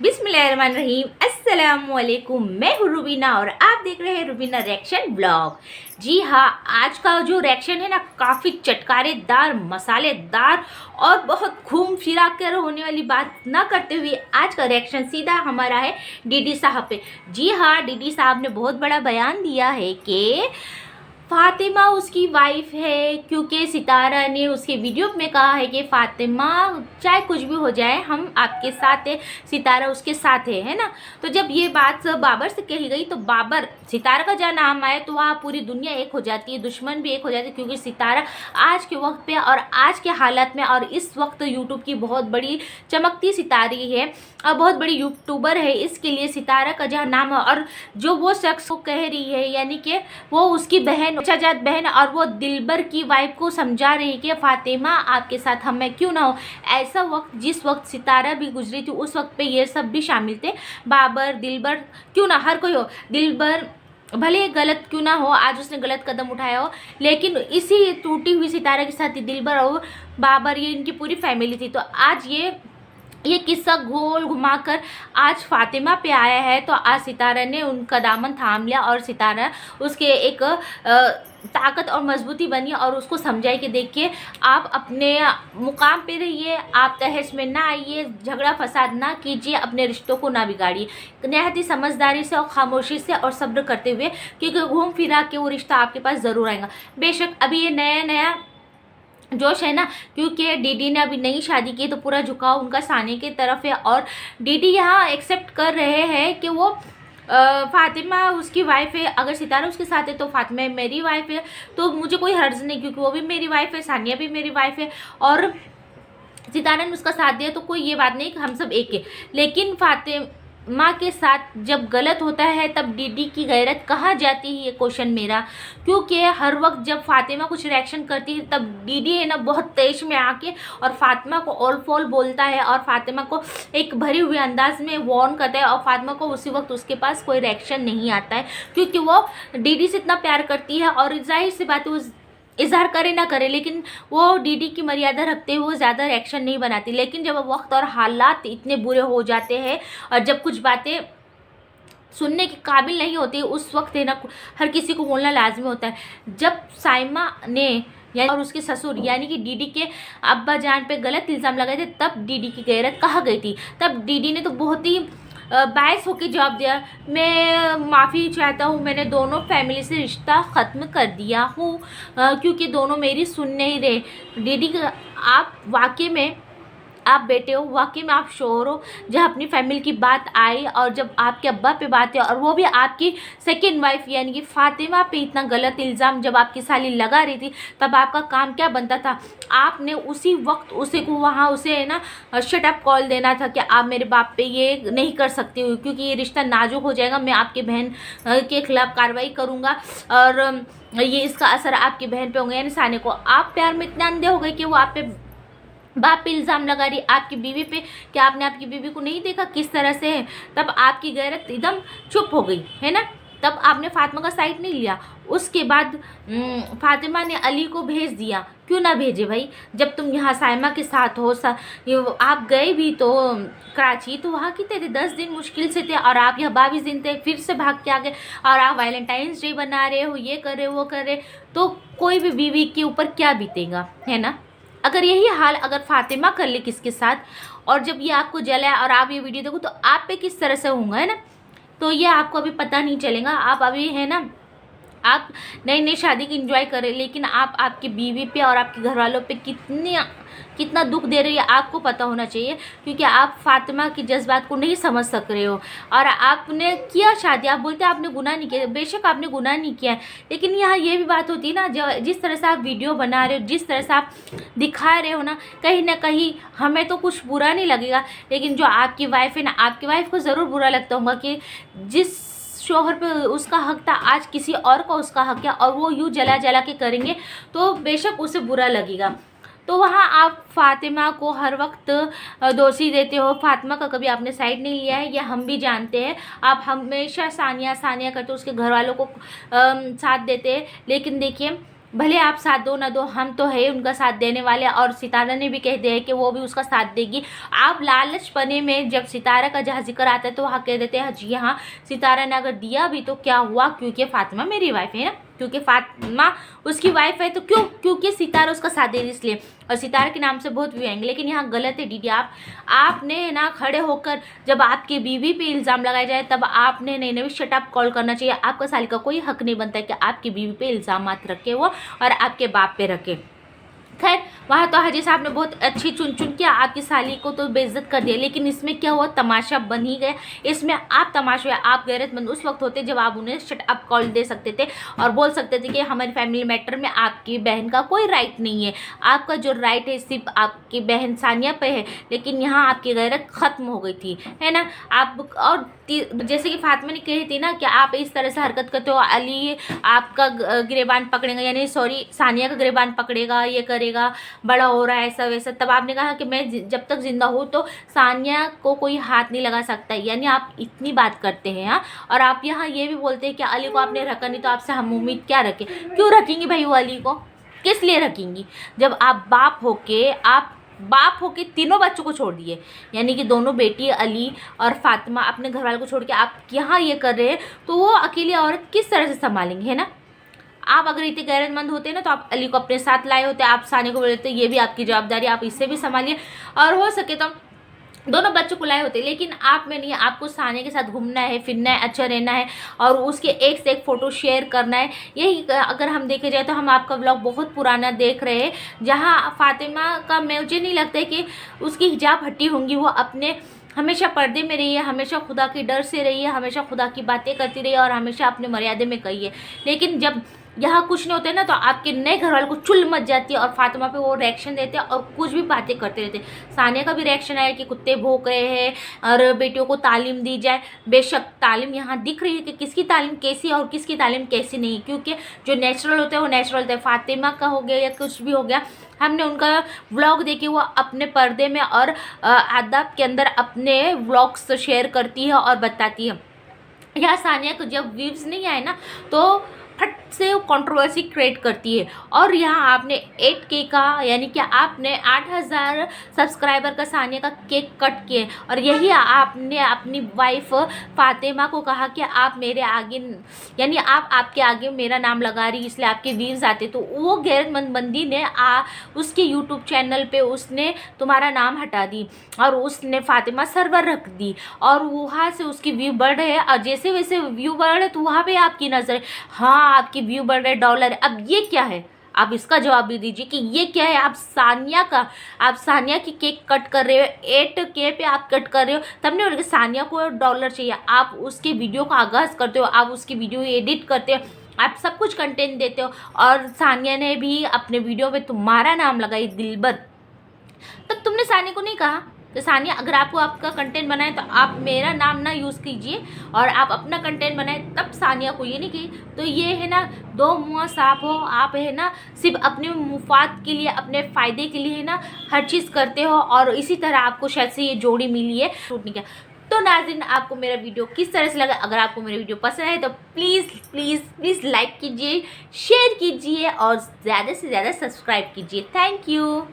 बिस्मिल्लाहिर्रहमानिर्रहीम। अस्सलामुअलैकुम। मैं हूँ रुबीना और आप देख रहे हैं रुबीना रिएक्शन ब्लॉग। जी हाँ, आज का जो रिएक्शन है ना, काफ़ी चटकारेदार, मसालेदार और बहुत घूम फिरा कर होने वाली बात ना करते हुए आज का रिएक्शन सीधा हमारा है डीडी साहब पे। जी हाँ, डीडी साहब ने बहुत बड़ा बयान दिया है कि फातिमा उसकी वाइफ है, क्योंकि सितारा ने उसके वीडियो में कहा है कि फातिमा चाहे कुछ भी हो जाए हम आपके साथ है, सितारा उसके साथ है ना। तो जब ये बात बाबर से कही गई तो बाबर, सितारा का जहाँ नाम आए तो वहाँ पूरी दुनिया एक हो जाती है, दुश्मन भी एक हो जाती है, क्योंकि सितारा आज के वक्त पे और आज के हालात में और इस वक्त यूट्यूब की बहुत बड़ी चमकती सितारी है और बहुत बड़ी यूट्यूबर है। इसके लिए सितारा का जहाँ नाम है और जो वो शख्स को कह रही है, यानी कि वो उसकी बहन, चाचाजाद बहन, और वो दिलबर की वाइफ को समझा रही है कि फातिमा आपके साथ हम मैं क्यों ना हो। ऐसा वक्त, जिस वक्त सितारा भी गुजरी थी, उस वक्त पे ये सब भी शामिल थे। बाबर, दिलबर, क्यों ना हर कोई हो, दिलबर भले गलत क्यों ना हो, आज उसने गलत कदम उठाया हो, लेकिन इसी टूटी हुई सितारा के साथ ही दिलबर और बाबर, ये इनकी पूरी फैमिली थी। तो आज ये किस्सा गोल घुमाकर आज फातिमा पे आया है। तो आज सितारा ने उनका दामन थाम लिया और सितारा उसके एक ताकत और मजबूती बनी और उसको समझाई कि देखिए, आप अपने मुकाम पे रहिए, आप तहस में ना आइए, झगड़ा फसाद ना कीजिए, अपने रिश्तों को ना बिगाड़िए, नहायत ही समझदारी से और खामोशी से और सब्र करते हुए, क्योंकि घूम फिरा के वो रिश्ता आपके पास ज़रूर आएगा। बेशक अभी ये नया नया जोश है ना, क्योंकि डीडी ने अभी नई शादी की तो पूरा झुकाव उनका साने की तरफ है और डीडी यहाँ एक्सेप्ट कर रहे हैं कि वो फातिमा उसकी वाइफ है। अगर सितारा उसके साथ है तो फातिमा मेरी वाइफ है, तो मुझे कोई हर्ज नहीं, क्योंकि वो भी मेरी वाइफ है, सानिया भी मेरी वाइफ है और सितारा ने उसका साथ दिया, तो कोई ये बात नहीं कि हम सब एक है। लेकिन फातिमा के साथ जब गलत होता है तब डीडी की गैरत कहाँ जाती है, ये क्वेश्चन मेरा। क्योंकि हर वक्त जब फातिमा कुछ रिएक्शन करती है तब डीडी है ना बहुत तेज में आके और फातिमा को ऑल फॉल बोलता है और फातिमा को एक भरे हुए अंदाज में वार्न करता है और फातिमा को उसी वक्त उसके पास कोई रिएक्शन नहीं आता है, क्योंकि वो डीडी से इतना प्यार करती है और जाहिर सी बात है वो इजहार करे ना करे, लेकिन वो डीडी की मर्यादा रखते हुए वो ज़्यादा रिएक्शन नहीं बनाती। लेकिन जब वक्त और हालात इतने बुरे हो जाते हैं और जब कुछ बातें सुनने के काबिल नहीं होती, उस वक्त है ना हर किसी को बोलना लाजमी होता है। जब साइमा ने और उसके ससुर यानी कि डीडी के अब्बा जान पे गलत इल्ज़ाम लगाए थे, तब डीडी की गैरत कहाँ गई थी। तब डीडी ने तो बहुत ही बायस होकर जवाब दिया, मैं माफ़ी चाहता हूँ, मैंने दोनों फैमिली से रिश्ता ख़त्म कर दिया हूँ, क्योंकि दोनों मेरी सुन नहीं रहे। डीडी आप वाकई में आप बेटे हो, वाकई में आप शोहर हो। जब अपनी फैमिली की बात आई और जब आपके अब्बा पे बात है और वो भी आपकी सेकंड वाइफ यानी कि फातिमा पे इतना गलत इल्ज़ाम जब आपकी साली लगा रही थी, तब आपका काम क्या बनता था? आपने उसी वक्त उसे को वहाँ उसे है ना शट अप कॉल देना था कि आप मेरे बाप पे ये नहीं कर सकती हो, क्योंकि ये रिश्ता नाजुक हो जाएगा, मैं आपकी बहन के खिलाफ़ कार्रवाई करूँगा और ये इसका असर आपकी बहन पे होंगे यानी साने को। आप प्यार में इतने अंधे हो गए कि वो आप पे बाप पे इल्ज़ाम लगा रही आपकी बीवी पे कि आपने आपकी बीवी को नहीं देखा किस तरह से है। तब आपकी गैरत एकदम चुप हो गई है ना, तब आपने फातिमा का साइड नहीं लिया। उसके बाद फातिमा ने अली को भेज दिया। क्यों ना भेजे भाई, जब तुम यहाँ साइमा के साथ हो, आप गए भी तो कराची, तो वहाँ कितने थे, 10 दिन मुश्किल से थे और आप यहाँ 22 दिन थे, फिर से भाग के आ गए और आप वैलेंटाइंस डे बना रहे हो, ये कर रहे हो वो कर रहे, तो कोई भी बीवी के ऊपर क्या बीतेगा, है ना। अगर यही हाल अगर फातिमा कर ले किसके साथ, और जब ये आपको जलाए और आप ये वीडियो देखो तो आप पे किस तरह से होंगे, है ना। तो ये आपको अभी पता नहीं चलेगा, आप अभी है ना आप नई नई शादी की एंजॉय करें, लेकिन आप आपकी बीवी पे और आपके घर वालों पे कितना दुख दे रही है आपको पता होना चाहिए, क्योंकि आप फातिमा की जज्बात को नहीं समझ सक रहे हो और आपने किया शादी, आप बोलते हैं आपने गुनाह नहीं किया, बेशक आपने गुनाह नहीं किया है, लेकिन यहाँ ये भी बात होती है ना, जिस तरह से आप वीडियो बना रहे हो, जिस तरह से आप दिखा रहे हो ना कहीं हमें तो कुछ बुरा नहीं लगेगा, लेकिन जो आपकी वाइफ है ना, आपकी वाइफ को ज़रूर बुरा लगता होगा कि जिस शोहर पे उसका हक था आज किसी और को उसका हक है और वो यूँ जला जला के करेंगे तो बेशक उसे बुरा लगेगा। तो वहाँ आप फातिमा को हर वक्त दोषी देते हो, फातिमा का कभी आपने साइड नहीं लिया है, यह हम भी जानते हैं। आप हमेशा सानिया सानिया करते हो, उसके घर वालों को साथ देते हैं, लेकिन देखिए भले आप साथ दो ना दो, हम तो है उनका साथ देने वाले। और सितारा ने भी कह दिया है कि वो भी उसका साथ देगी। आप लालच पने में जब सितारा का जहाँ जिक्र आता है तो वहाँ कह देते हैं जी हाँ, सितारा ने अगर दिया भी तो क्या हुआ, क्योंकि फातिमा मेरी वाइफ है ना, क्योंकि फातिमा उसकी वाइफ है तो क्यों, क्योंकि सितारा उसका साथ दे रही इसलिए। और सितारा के नाम से बहुत व्यू आएंगे, लेकिन यहाँ गलत है दीदी। आपने ना खड़े होकर जब आपकी बीवी पे इल्ज़ाम लगाया जाए तब आपने नहीं शट अप कॉल करना चाहिए। आपका साली का कोई हक नहीं बनता है कि आपकी बीवी पे इल्ज़ाम रखे वो और आपके बाप पे रखे। खैर वहाँ तो हाजी साहब ने बहुत अच्छी चुन चुन के आपकी साली को तो बेइज्जत कर दिया, लेकिन इसमें क्या हुआ, तमाशा बन ही गया। इसमें आप तमाशा, आप गैरतमंद उस वक्त होते जब आप उन्हें शट अप कॉल दे सकते थे और बोल सकते थे कि हमारी फैमिली मैटर में आपकी बहन का कोई राइट नहीं है, आपका जो राइट है सिर्फ आपकी बहन सानिया पे है। लेकिन यहाँ आपकी गैरत ख़त्म हो गई थी, है ना। आप और जैसे कि फातिमा ने कही थी ना कि आप इस तरह से हरकत करते हो, अली आपका गिरेबान पकड़ेगा, यानी सॉरी सानिया का गिरेबान पकड़ेगा, ये करेगा, बड़ा हो रहा है ऐसा वैसा। तब आपने कहा कि मैं जब तक जिंदा हूँ तो सानिया को कोई हाथ नहीं लगा सकता, यानी आप इतनी बात करते हैं। हाँ, और आप यहाँ ये भी बोलते हैं कि अली को आपने रखा नहीं तो आपसे हम उम्मीद क्या रखें। क्यों रखेंगी भाई वो अली को, किस लिए रखेंगी, जब आप बाप होके तीनों बच्चों को छोड़ दिए, यानी कि दोनों बेटी अली और फातिमा अपने घर वालों को छोड़ के आप यहाँ ये कर रहे हैं, तो वो अकेली औरत किस तरह से संभालेंगे, है ना। आप अगर इतने गैरतमंद होते ना तो आप अली को अपने साथ लाए होते, आप सानिया को बोलते ये भी आपकी जवाबदारी, आप इससे भी संभालिए, और हो सके तो दोनों बच्चों को लाए होते। लेकिन आप में नहीं, आपको सानिया के साथ घूमना है, फिरना है, अच्छा रहना है और उसके एक से एक फ़ोटो शेयर करना है। यही अगर हम देखे जाए तो हम आपका व्लॉग बहुत पुराना देख रहे हैं, जहाँ फातिमा का मुझे नहीं लगता है कि उसकी हिजाब हटी होंगी। वो अपने हमेशा पर्दे में रही है, हमेशा खुदा के डर से रही है, हमेशा खुदा की बातें करती रही है और हमेशा अपने मर्यादे में कही है। लेकिन जब यहाँ कुछ नहीं होता है ना तो आपके नए घर वालों को चुल मच जाती है और फातिमा पे वो रिएक्शन देते हैं और कुछ भी बातें करते रहते हैं। सानिया का भी रिएक्शन आया कि कुत्ते भौंक रहे हैं और बेटियों को तालीम दी जाए। बेशक तालीम यहाँ दिख रही है कि किसकी तालीम कैसी है और किसकी तालीम कैसी नहीं, क्योंकि जो नेचुरल होता है वो नेचुरल होता है। फातिमा का हो गया या कुछ भी हो गया, हमने उनका व्लॉग देखे वो अपने पर्दे में और आदाब के अंदर अपने व्लॉग्स शेयर करती है और बताती है। यहाँ सानिया को जब व्यूज़ नहीं आए ना तो फट से कंट्रोवर्सी क्रिएट करती है। और यहाँ आपने 8K का, यानी कि आपने 8000 सब्सक्राइबर का सानिया का केक कट किए और यही आपने अपनी वाइफ फातिमा को कहा कि आप मेरे आगे, यानी आपके आगे मेरा नाम लगा रही इसलिए आपके व्यूज़ आते। तो वो गैरतमंद बंदी ने उसके यूट्यूब चैनल पे उसने तुम्हारा नाम हटा दी और उसने फातिमा सर्वर रख दी और वहाँ से उसकी व्यू बढ़ रहे हैं और जैसे वैसे व्यू बढ़ रहे तो वहाँ पे आपकी नज़र, हाँ आपकी व्यू बढ़ रहे, डॉलर। अब ये क्या है, आप इसका जवाब भी दीजिए कि ये क्या है। आप सानिया की केक कट कर रहे हो, 8K पे आप कट कर रहे हो, तब नहीं बोले सानिया को डॉलर चाहिए। आप उसके वीडियो का आगाज़ करते हो, आप उसकी वीडियो एडिट करते हो, आप सब कुछ कंटेंट देते हो और सानिया ने भी अपने वीडियो में तुम्हारा नाम लगाई दिलबर। तब तुमने सानिया को नहीं कहा तो सानिया अगर आपको आपका कंटेंट बनाए तो आप मेरा नाम ना यूज़ कीजिए और आप अपना कंटेंट बनाए, तब सानिया को ये नहीं की। तो ये है ना दो मुँह साफ हो, आप है ना सिर्फ अपने मुफाद के लिए, अपने फ़ायदे के लिए है ना हर चीज़ करते हो और इसी तरह आपको शायद से ये जोड़ी मिली है, टूट नहीं गया। तो नाज़रीन आपको मेरा वीडियो किस तरह से लगा, अगर आपको मेरा वीडियो पसंद आए तो प्लीज़ प्लीज़ प्लीज़ लाइक कीजिए, शेयर कीजिए और ज़्यादा से ज़्यादा सब्सक्राइब कीजिए। Thank you.